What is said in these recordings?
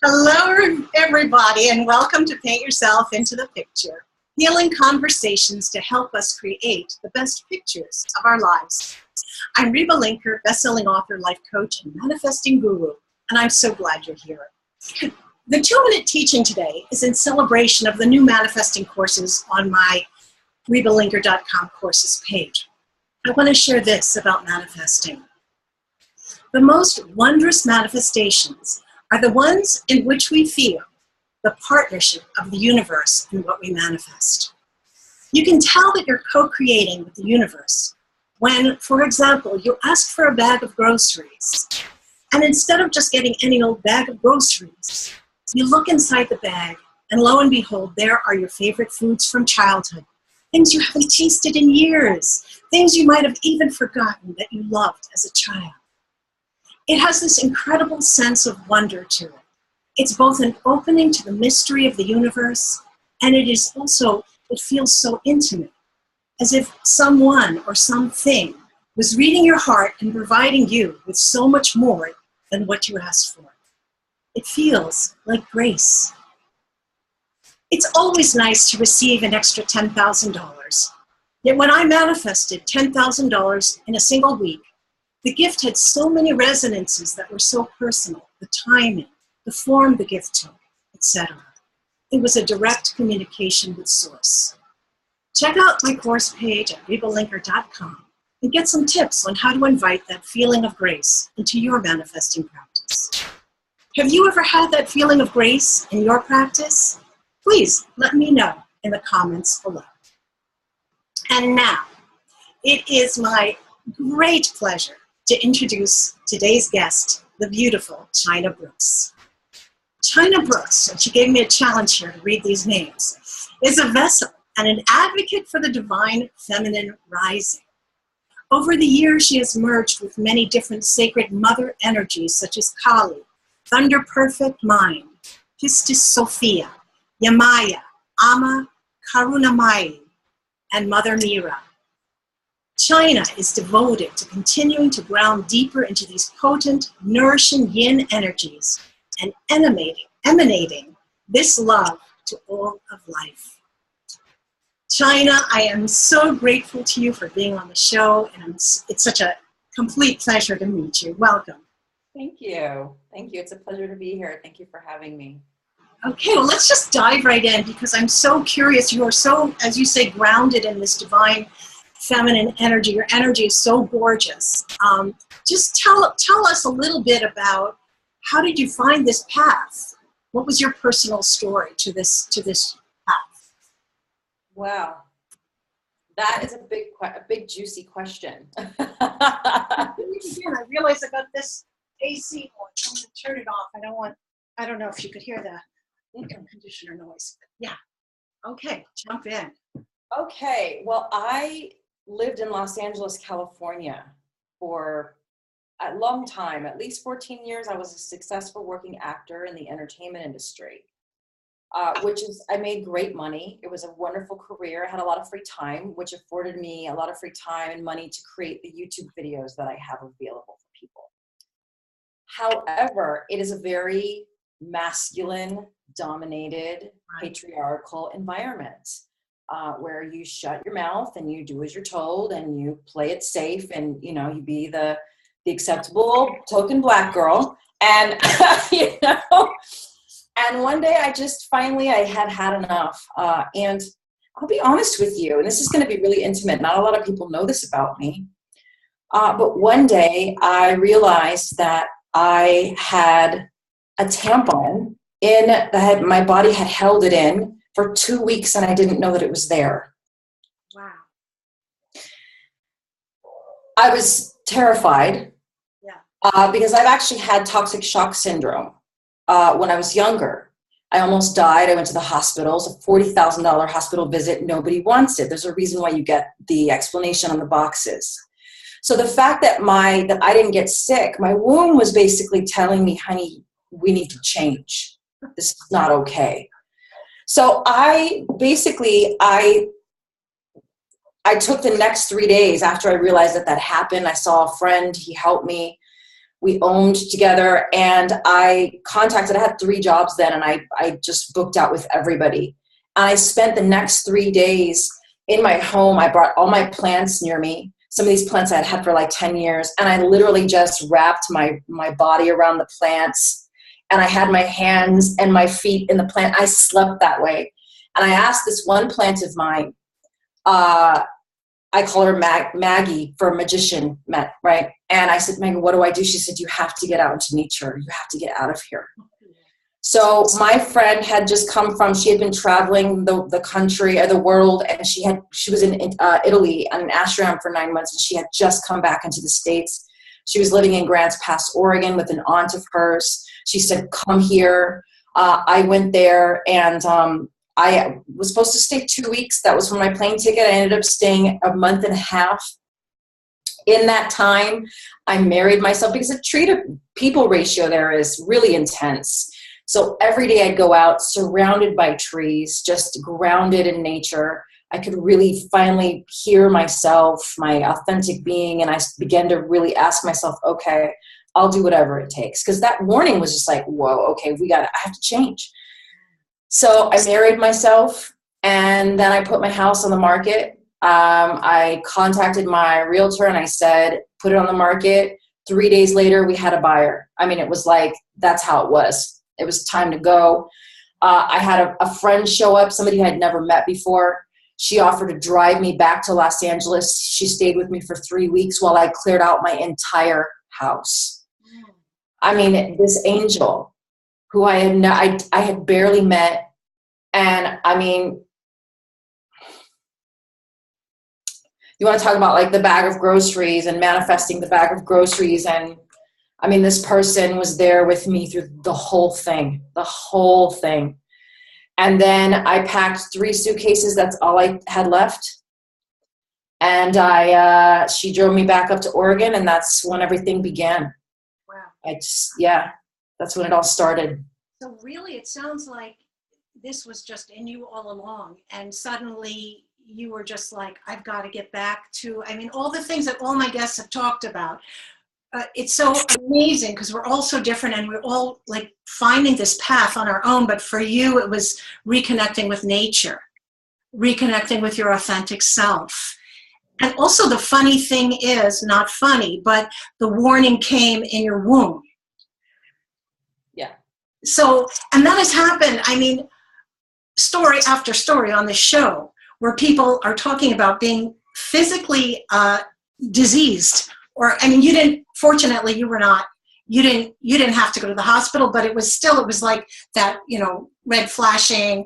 Hello, everybody, and welcome to Paint Yourself into the Picture, healing conversations to help us create the best pictures of our lives. I'm Reba, best-selling author, life coach, and manifesting guru, and I'm so glad you're here. The 2-minute teaching today is in celebration of the new manifesting courses on my rebalinker.com courses page. I want to share this about manifesting. The most wondrous manifestations are the ones in which we feel the partnership of the universe in what we manifest. You can tell that you're co-creating with the universe when, for example, you ask for a bag of groceries, and instead of just getting any old bag of groceries, you look inside the bag, and lo and behold, there are your favorite foods from childhood, things you haven't tasted in years, things you might have even forgotten that you loved as a child. It has this incredible sense of wonder to it. It's both an opening to the mystery of the universe, and it feels so intimate, as if someone or something was reading your heart and providing you with so much more than what you asked for. It feels like grace. It's always nice to receive an extra $10,000. Yet when I manifested $10,000 in a single week, the gift had so many resonances that were so personal, the timing, the form the gift took, etc. It was a direct communication with Source. Check out my course page at rebalinker.com and get some tips on how to invite that feeling of grace into your manifesting practice. Have you ever had that feeling of grace in your practice? Please let me know in the comments below. And now, it is my great pleasure to introduce today's guest, the beautiful China Brooks. China Brooks, and she gave me a challenge here to read these names, is a vessel and an advocate for the divine feminine rising. Over the years, she has merged with many different sacred mother energies such as Kali, Thunder Perfect Mind, Pistis Sophia, Yamaya, Amma, Karunamayi, and Mother Mira. China is devoted to continuing to ground deeper into these potent, nourishing yin energies and emanating this love to all of life. China, I am so grateful to you for being on the show, and it's such a complete pleasure to meet you. Welcome. Thank you. Thank you. It's a pleasure to be here. Thank you for having me. Okay, well, let's just dive right in because I'm so curious. You are so, as you say, grounded in this divine feminine energy. Your energy is so gorgeous. Just tell us a little bit about how did you find this path? What was your personal story to this path? Wow, that is a big juicy question. Again, I realize I got this AC on. I'm going to turn it off. I don't know if you could hear the air conditioner noise. But yeah. Okay, jump in. Okay, well, I lived in Los Angeles, California for a long time, at least 14 years. I was a successful working actor in the entertainment industry, I made great money. It was a wonderful career. I had a lot of free time, which afforded me a lot of free time and money to create the YouTube videos that I have available for people. However, it is a very masculine, dominated, patriarchal environment. Where you shut your mouth and you do as you're told and you play it safe and, you know, you be the acceptable token black girl. And, you know, and one day I had enough. And I'll be honest with you, and this is going to be really intimate. Not a lot of people know this about me. But one day I realized that I had a tampon my body had held it in for 2 weeks and I didn't know that it was there. Wow. I was terrified. Yeah. Because I've actually had toxic shock syndrome when I was younger. I almost died. I went to the hospital. It was a $40,000 hospital visit. Nobody wants it. There's a reason why you get the explanation on the boxes. So the fact that I didn't get sick, my womb was basically telling me, honey, we need to change. This is not okay. So I took the next 3 days after I realized that happened. I saw a friend, he helped me. We owned together, and I had 3 jobs then, and I just booked out with everybody. And I spent the next 3 days in my home. I brought all my plants near me. Some of these plants I had had for like 10 years. And I literally just wrapped my body around the plants. And I had my hands and my feet in the plant. I slept that way. And I asked this one plant of mine, I call her Maggie for magician, right? And I said, Maggie, what do I do? She said, you have to get out into nature. You have to get out of here. So my friend had just come from, she had been traveling the country or the world, and she was in Italy on an ashram for 9 months, and she had just come back into the States. She was living in Grants Pass, Oregon with an aunt of hers. She said, come here. I went there, and I was supposed to stay 2 weeks. That was for my plane ticket. I ended up staying a month and a half. In that time, I married myself because the tree-to-people ratio there is really intense. So every day I'd go out surrounded by trees, just grounded in nature. I could really finally hear myself, my authentic being, and I began to really ask myself, okay, I'll do whatever it takes. Because that warning was just like, whoa, okay, I have to change. So I married myself, and then I put my house on the market. I contacted my realtor, and I said, put it on the market. 3 days later, we had a buyer. I mean, it was like, that's how it was. It was time to go. I had a friend show up, somebody I had never met before. She offered to drive me back to Los Angeles. She stayed with me for 3 weeks while I cleared out my entire house. I mean, this angel who I had barely met. And I mean, you want to talk about like the bag of groceries and manifesting the bag of groceries. And I mean, this person was there with me through the whole thing. And then I packed 3 suitcases. That's all I had left. And she drove me back up to Oregon, and that's when everything began. Wow. That's when it all started. So really, it sounds like this was just in you all along, and suddenly you were just like, I've got to get back to, I mean, all the things that all my guests have talked about. It's so amazing because we're all so different, and we're all like finding this path on our own. But for you, it was reconnecting with nature, reconnecting with your authentic self. And also the funny thing is, not funny, but the warning came in your womb. Yeah. So, and that has happened, I mean, story after story on this show where people are talking about being physically diseased. Or, I mean, fortunately, you didn't have to go to the hospital, but it was like that, red flashing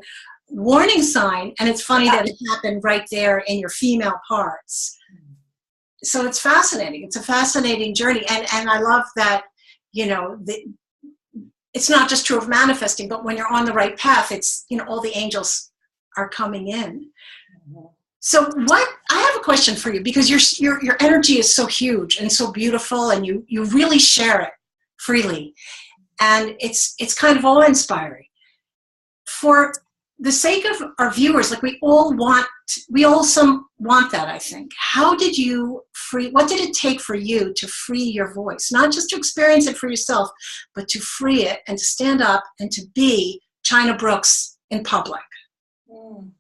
warning sign. And it's funny that it happened right there in your female parts. So it's fascinating. It's a fascinating journey. And I love that, it's not just true of manifesting, but when you're on the right path, it's, all the angels are coming in. Mm-hmm. So I have a question for you, because your energy is so huge and so beautiful, and you really share it freely. And it's kind of awe-inspiring. For the sake of our viewers, like we all want that, I think. What did it take for you to free your voice? Not just to experience it for yourself, but to free it and to stand up and to be China Brooks in public. Mm.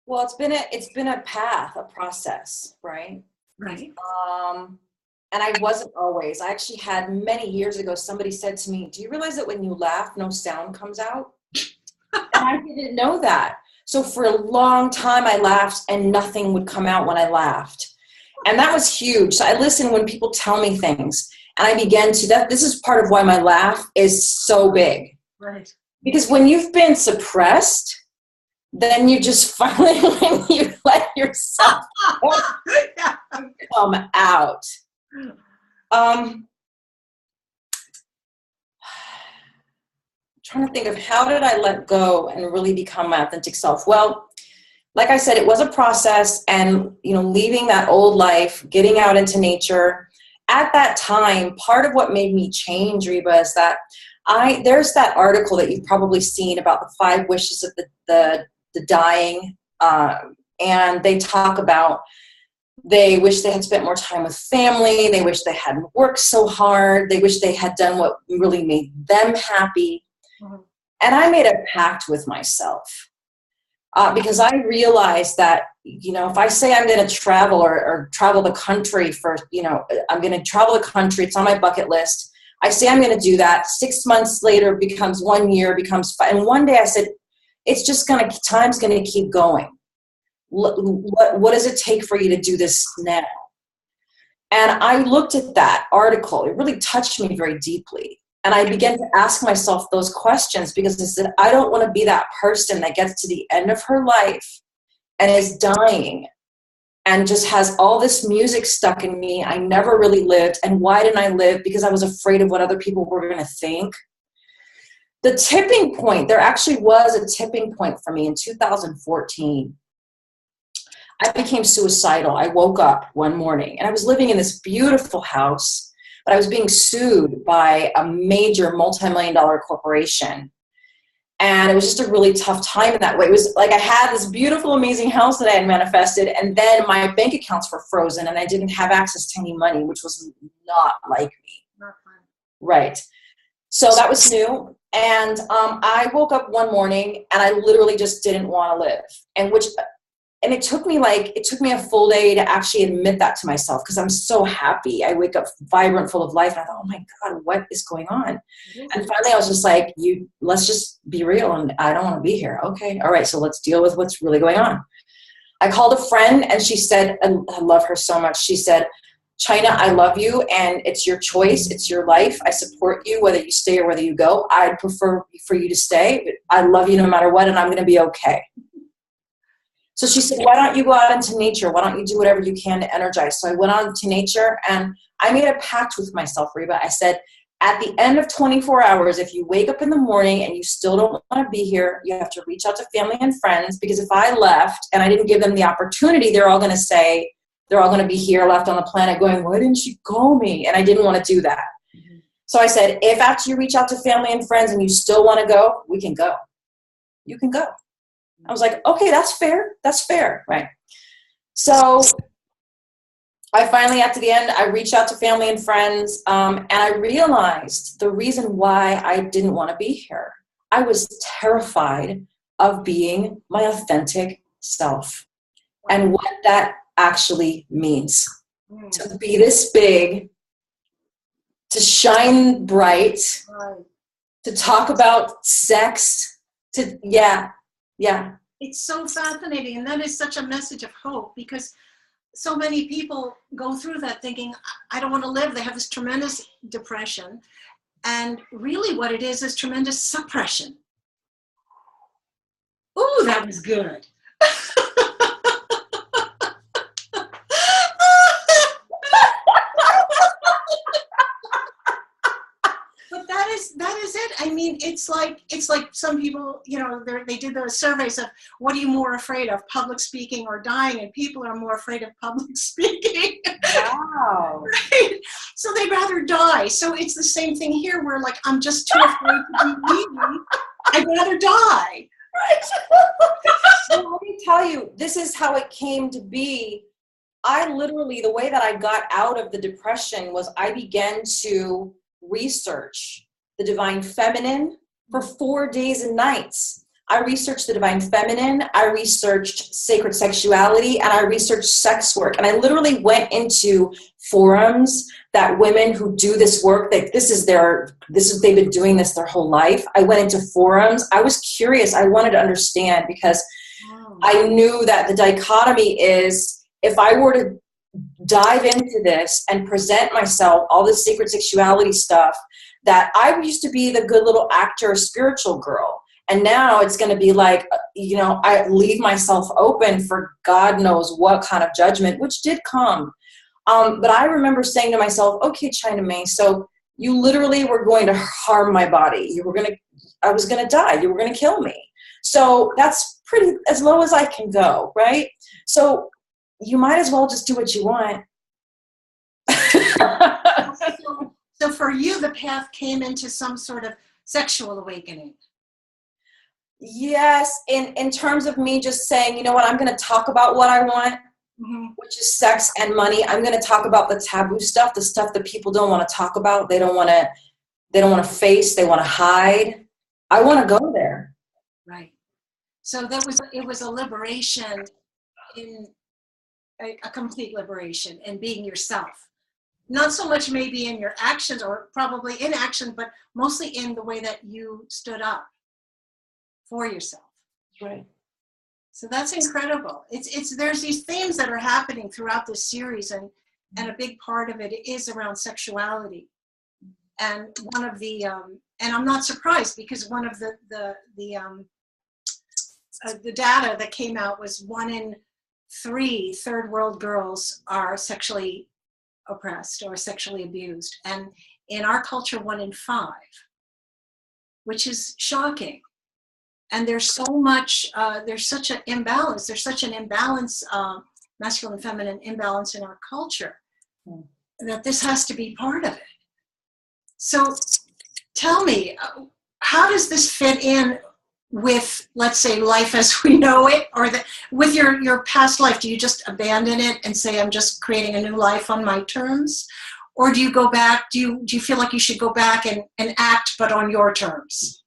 Well, it's been a path, a process, right? Right. And I wasn't always. I actually had many years ago, somebody said to me, do you realize that when you laugh, no sound comes out? And I didn't know that. So for a long time, I laughed and nothing would come out when I laughed. And that was huge. So I listen when people tell me things, and I began to, this is part of why my laugh is so big. Right. Because when you've been suppressed, then you just finally, when you let yourself come out. Trying to think of how did I let go and really become my authentic self? Well, like I said, it was a process, and leaving that old life, getting out into nature. At that time, part of what made me change, Reba, is that there's that article that you've probably seen about the 5 wishes of the dying, and they talk about They wish they had spent more time with family. They wish they hadn't worked so hard. They wish they had done what really made them happy. Mm-hmm. And I made a pact with myself because I realized that, you know, if I say I'm going to travel or travel the country for, you know, I'm going to travel the country, it's on my bucket list. I say I'm going to do that. 6 months later becomes 1 year, becomes 5. And one day I said, it's just going to, time's going to keep going. What does it take for you to do this now? And I looked at that article. It really touched me very deeply. And I began to ask myself those questions because I said, I don't want to be that person that gets to the end of her life and is dying and just has all this music stuck in me. I never really lived. And why didn't I live? Because I was afraid of what other people were going to think. The tipping point, there actually was a tipping point for me in 2014. I became suicidal. I woke up one morning and I was living in this beautiful house, but I was being sued by a major multi-million-dollar corporation. And it was just a really tough time in that way. It was like I had this beautiful, amazing house that I had manifested, and then my bank accounts were frozen and I didn't have access to any money, which was not like me. Not fun. Right. So that was new. And I woke up one morning and I literally just didn't want to live. And it took me a full day to actually admit that to myself because I'm so happy. I wake up vibrant, full of life. And I thought, oh my God, what is going on? And finally I was just like, let's just be real. And I don't want to be here. Okay. All right. So let's deal with what's really going on. I called a friend and she said, and I love her so much. She said, China, I love you and it's your choice. It's your life. I support you, whether you stay or whether you go. I'd prefer for you to stay, but I love you no matter what. And I'm going to be okay. So she said, why don't you go out into nature? Why don't you do whatever you can to energize? So I went out into nature and I made a pact with myself, Reba. I said, at the end of 24 hours, if you wake up in the morning and you still don't want to be here, you have to reach out to family and friends, because if I left and I didn't give them the opportunity, they're all going to say, they're all going to be here left on the planet going, why didn't you call me? And I didn't want to do that. Mm-hmm. So I said, if after you reach out to family and friends and you still want to go, we can go. You can go. I was like, okay, that's fair. That's fair. Right. So I finally, at the end, I reached out to family and friends, and I realized the reason why I didn't want to be here. I was terrified of being my authentic self and what that actually means. To be this big, to shine bright, to talk about sex, yeah. It's so fascinating, and that is such a message of hope, because so many people go through that thinking, I don't want to live. They have this tremendous depression, and really what it is tremendous suppression. Ooh, that was good. That is it. I mean, it's like some people, you know, they did those surveys of what are you more afraid of, public speaking or dying, and people are more afraid of public speaking. Wow. Right? So they'd rather die. So it's the same thing here. We're like, I'm just too afraid to be me. I'd rather die. Right? So let me tell you, this is how it came to be. I literally, the way that I got out of the depression was I began to research the divine feminine for 4 days and nights. I researched the divine feminine, I researched sacred sexuality, and I researched sex work. And I literally went into forums that women who do this work, that they've been doing this their whole life. I went into forums. I was curious. I wanted to understand, because I knew that the dichotomy is, if I were to dive into this and present myself, all this sacred sexuality stuff, that I used to be the good little actor, spiritual girl. And now it's going to be like, you know, I leave myself open for God knows what kind of judgment, which did come. But I remember saying to myself, okay, China May, so you literally were going to harm my body. I was going to die. You were going to kill me. So that's pretty as low as I can go, right? So you might as well just do what you want. So for you, the path came into some sort of sexual awakening. Yes, in terms of me just saying, you know what, I'm going to talk about what I want. which is sex and money. I'm going to talk about the taboo stuff, the stuff that people don't want to talk about. They don't want to face, they want to hide. I want to go there. Right. So it was a liberation, in a complete liberation in being yourself. Not so much maybe in your actions, or probably in action, but mostly in the way that you stood up for yourself. Right. So that's incredible. There's these themes that are happening throughout this series, and a big part of it is around sexuality. And one of the and I'm not surprised, because one of the data that came out was 1 in 3 third world girls are sexually oppressed or sexually abused, and in our culture 1 in 5, which is shocking. And there's so much, there's such an imbalance. There's such an imbalance, masculine and feminine imbalance in our culture, that this has to be part of it. So tell me, how does this fit in with, let's say, life as we know it, or with your past life? Do you just abandon it and say, I'm just creating a new life on my terms? Or do you go back, do you feel like you should go back and act, but on your terms?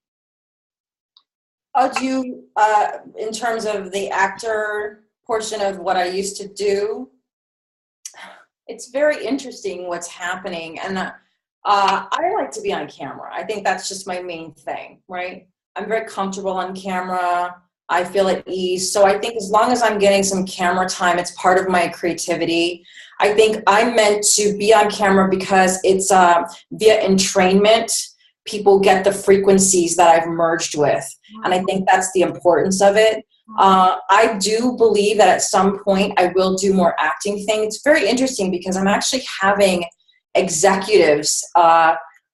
In terms of the actor portion of what I used to do, it's very interesting what's happening. And I like to be on camera. I think that's just my main thing, right? I'm very comfortable on camera. I feel at ease. So I think as long as I'm getting some camera time, it's part of my creativity. I think I'm meant to be on camera because it's via entrainment. People get the frequencies that I've merged with. And I think that's the importance of it. I do believe that at some point I will do more acting thing. It's very interesting because I'm actually having executives,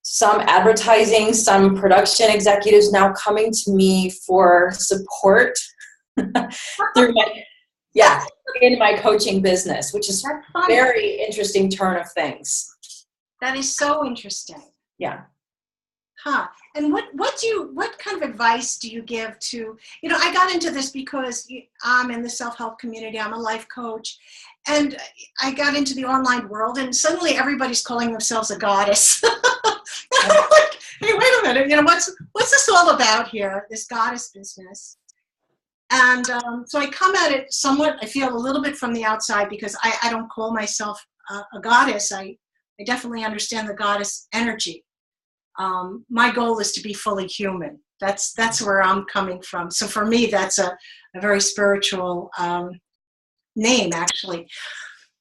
some advertising, some production executives now coming to me for support through in my coaching business, which is a very interesting turn of things. That is so interesting. Yeah. Huh. And what kind of advice do you give to, I got into this because I'm in the self-help community, I'm a life coach, and I got into the online world, and suddenly everybody's calling themselves a goddess. And I'm like, hey, wait a minute, what's this all about here, this goddess business? And so I come at it somewhat, I feel a little bit from the outside, because I don't call myself a goddess. I definitely understand the goddess energy. My goal is to be fully human. That's where I'm coming from. So for me, that's a very spiritual name, actually.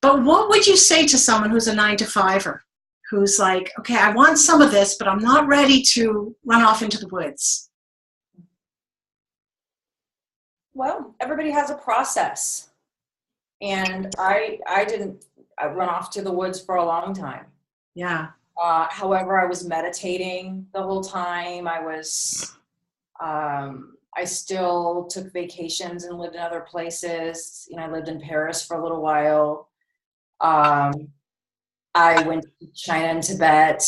But what would you say to someone who's a 9-to-5er, who's like, okay, I want some of this, but I'm not ready to run off into the woods? Well, everybody has a process. And I didn't run off to the woods for a long time. Yeah. However, I was meditating the whole time. I still took vacations and lived in other places. I lived in Paris for a little while. I went to China and Tibet.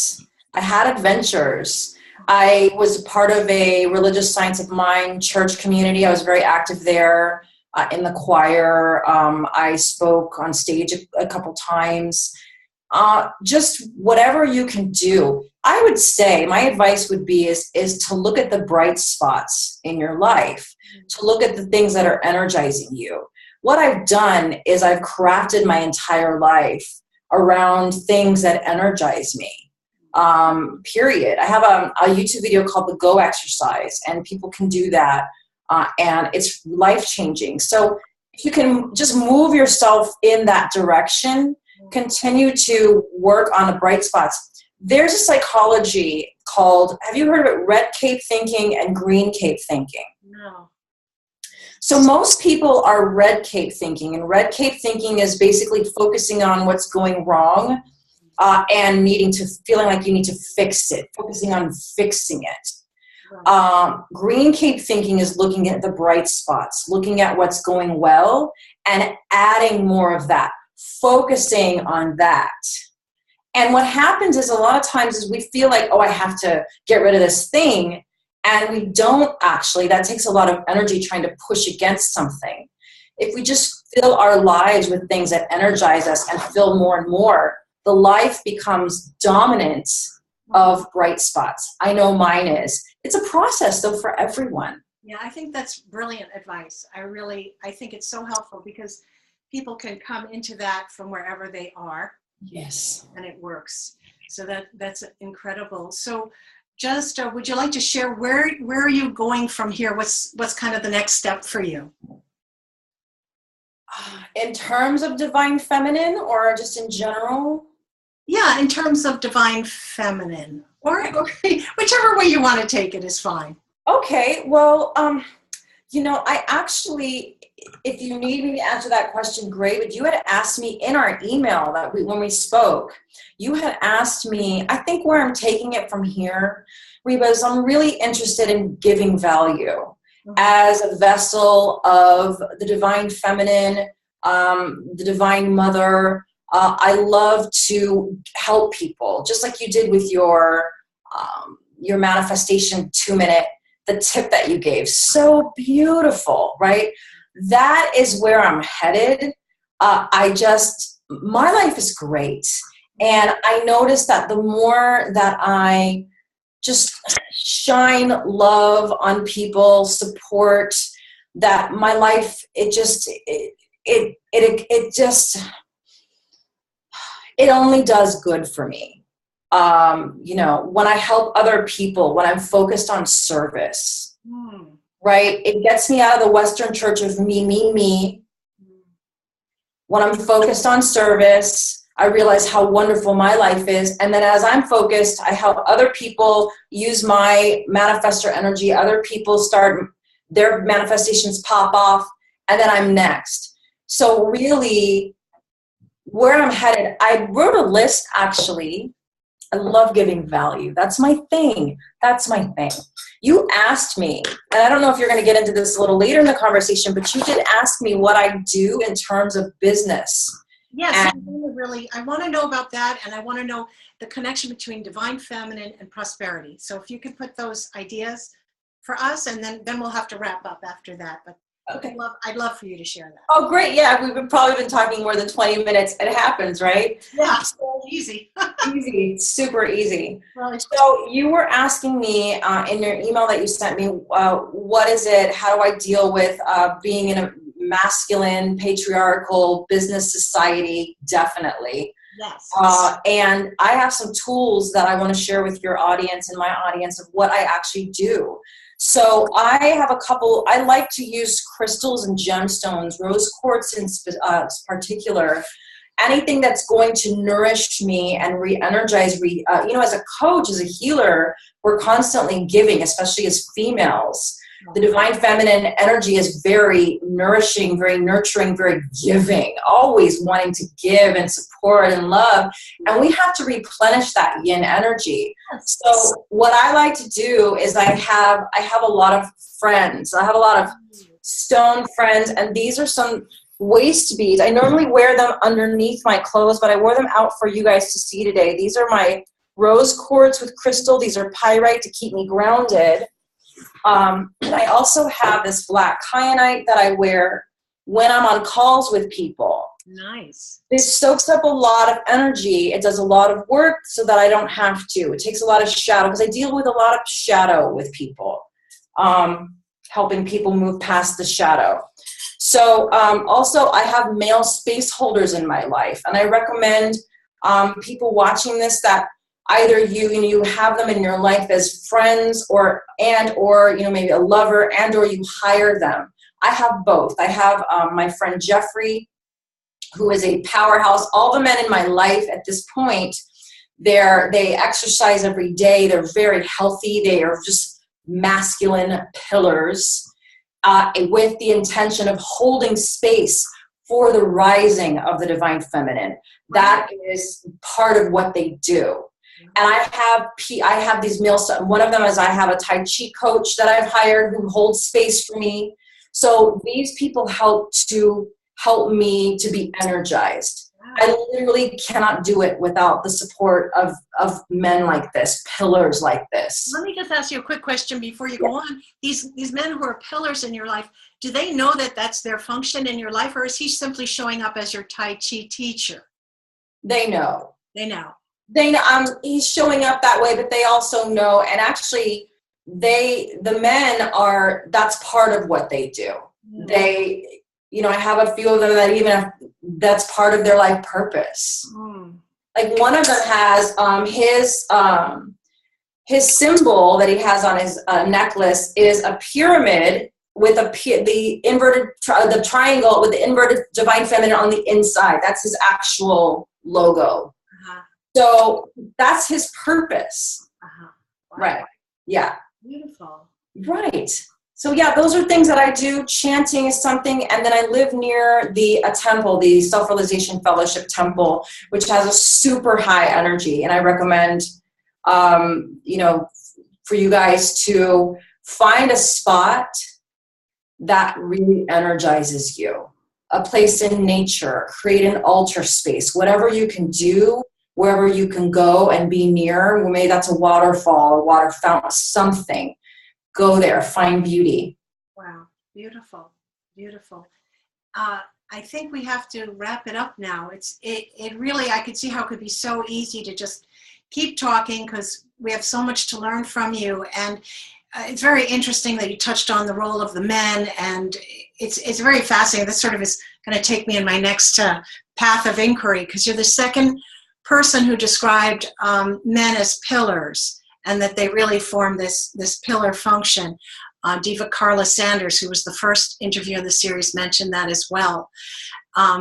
I had adventures. I was part of a religious science of mind church community. I was very active there in the choir. I spoke on stage a couple times. Just whatever you can do. I would say my advice would be is to look at the bright spots in your life, to look at the things that are energizing you. What I've done is I've crafted my entire life around things that energize me. Period. I have a YouTube video called The Go Exercise, and people can do that, and it's life-changing. So if you can just move yourself in that direction, continue to work on the bright spots. There's a psychology called, have you heard of it, red cape thinking and green cape thinking? No. So most people are red cape thinking, and red cape thinking is basically focusing on what's going wrong and feeling like you need to fix it, focusing on fixing it. Green cape thinking is looking at the bright spots, looking at what's going well and adding more of that, focusing on that. And what happens is a lot of times is we feel like, oh, I have to get rid of this thing. And we don't actually. That takes a lot of energy trying to push against something. if we just fill our lives with things that energize us and fill more and more, the life becomes dominant of bright spots. I know mine is. It's a process though for everyone. Yeah, I think that's brilliant advice. I think it's so helpful because people can come into that from wherever they are. Yes. And it works. So that's incredible. So just would you like to share where are you going from here? What's kind of the next step for you? In terms of divine feminine or just in general? Yeah, in terms of divine feminine, or whichever way you want to take it is fine. Okay, well, I actually, if you need me to answer that question, great, but you had asked me in our email when we spoke, you had asked me, I think where I'm taking it from here, Reba, is I'm really interested in giving value as a vessel of the divine feminine, the divine mother. I love to help people, just like you did with your manifestation 2-minute, the tip that you gave. So beautiful, right? That is where I'm headed. My life is great. And I noticed that the more that I just shine love on people, support, that my life, it only does good for me. When I help other people, when I'm focused on service, right? It gets me out of the Western church of me, me, me. When I'm focused on service, I realize how wonderful my life is. And then as I'm focused, I help other people use my manifestor energy. Other people start, their manifestations pop off, and then I'm next. So really, where I'm headed, I wrote a list, actually. I love giving value. That's my thing. You asked me, and I don't know if you're going to get into this a little later in the conversation, but you did ask me what I do in terms of business. Yes, I want to know about that, and I want to know the connection between divine feminine and prosperity. So if you could put those ideas for us, and then we'll have to wrap up after that. But okay. I'd love for you to share that. Oh, great. Yeah, we've probably been talking more than 20 minutes. It happens, right? Yeah, so easy. Easy, super easy. Right. So you were asking me in your email that you sent me, what is it? How do I deal with being in a masculine, patriarchal business society? Definitely. Yes. And I have some tools that I want to share with your audience and my audience of what I actually do. So I have a couple, I like to use crystals and gemstones, rose quartz in particular, anything that's going to nourish me and re-energize, as a coach, as a healer, we're constantly giving, especially as females. The divine feminine energy is very nourishing, very nurturing, very giving, always wanting to give and support and love. And we have to replenish that yin energy. So what I like to do is I have a lot of friends. I have a lot of stone friends, and these are some waist beads. I normally wear them underneath my clothes, but I wore them out for you guys to see today. These are my rose quartz with crystal. These are pyrite to keep me grounded. And I also have this black kyanite that I wear when I'm on calls with people. Nice. This soaks up a lot of energy. It does a lot of work so that I don't have to. It takes a lot of shadow because I deal with a lot of shadow with people, helping people move past the shadow. So also I have male space holders in my life, and I recommend people watching this that either you have them in your life as friends or maybe a lover, and or you hire them. I have both. I have my friend Jeffrey, who is a powerhouse. All the men in my life at this point, they exercise every day. They're very healthy. They are just masculine pillars with the intention of holding space for the rising of the divine feminine. That is part of what they do. And I have these male stuff. One of them is I have a Tai Chi coach that I've hired who holds space for me. So these people help me to be energized. I literally cannot do it without the support of men like this, pillars like this. Let me just ask you a quick question before you go on. These men who are pillars in your life, do they know that that's their function in your life, or is he simply showing up as your Tai Chi teacher? They know. They know. They know. He's showing up that way, but they also know. And actually, the men are. That's part of what they do. Mm-hmm. They, I have a few of them that that's part of their life purpose. Mm. Like one of them has his symbol that he has on his necklace is a pyramid with the inverted the triangle with the inverted divine feminine on the inside. That's his actual logo. Uh-huh. So that's his purpose. Uh-huh. Wow. Right. Yeah. Beautiful. Right. So yeah, those are things that I do. Chanting is something, and then I live near a temple, the Self-Realization Fellowship Temple, which has a super high energy, and I recommend, for you guys to find a spot that really energizes you, a place in nature, create an altar space, whatever you can do, wherever you can go and be near. Maybe that's a waterfall, a water fountain, something. Go there, find beauty. Wow, beautiful, beautiful. I think we have to wrap it up now. It really, I could see how it could be so easy to just keep talking because we have so much to learn from you. And it's very interesting that you touched on the role of the men, and it's very fascinating. This sort of is going to take me in my next path of inquiry, because you're the second person who described men as pillars, and that they really form this pillar function. Diva Carla Sanders, who was the first interview in the series, mentioned that as well.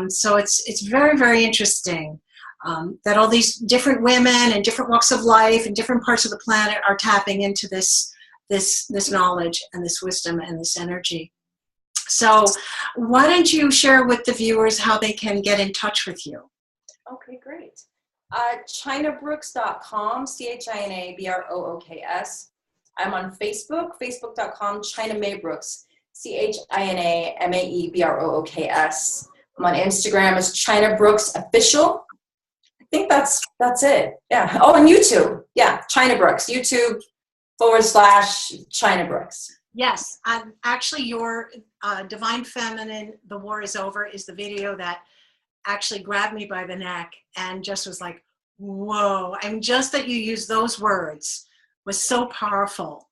So it's very, very interesting that all these different women and different walks of life and different parts of the planet are tapping into this knowledge and this wisdom and this energy. So why don't you share with the viewers how they can get in touch with you? Okay, great. ChinaBrooks.com, ChinaBrooks. I'm on Facebook, Facebook.com, China Mae Brooks, ChinaMaeBrooks. I'm on Instagram as China Brooks Official. I think that's it. Yeah. Oh, and YouTube. Yeah, China Brooks. YouTube/China Brooks. Yes. Actually, your Divine Feminine, The War Is Over, is the video that actually grabbed me by the neck and just was like, whoa. I mean, just that you use those words was so powerful.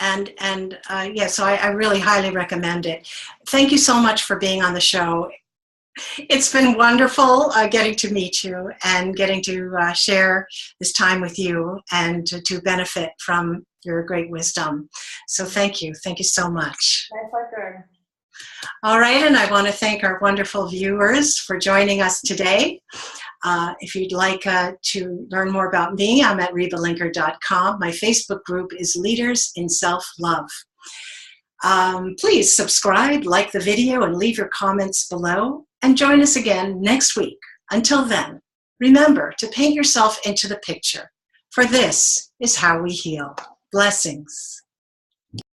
And so I really highly recommend it. Thank you so much for being on the show. It's been wonderful getting to meet you and getting to share this time with you and to benefit from your great wisdom. So thank you. Thank you so much. My pleasure. All right, and I want to thank our wonderful viewers for joining us today. If you'd like to learn more about me, I'm at rebalinker.com. My Facebook group is Leaders in Self-Love. Please subscribe, like the video, and leave your comments below. And join us again next week. Until then, remember to paint yourself into the picture, for this is how we heal. Blessings.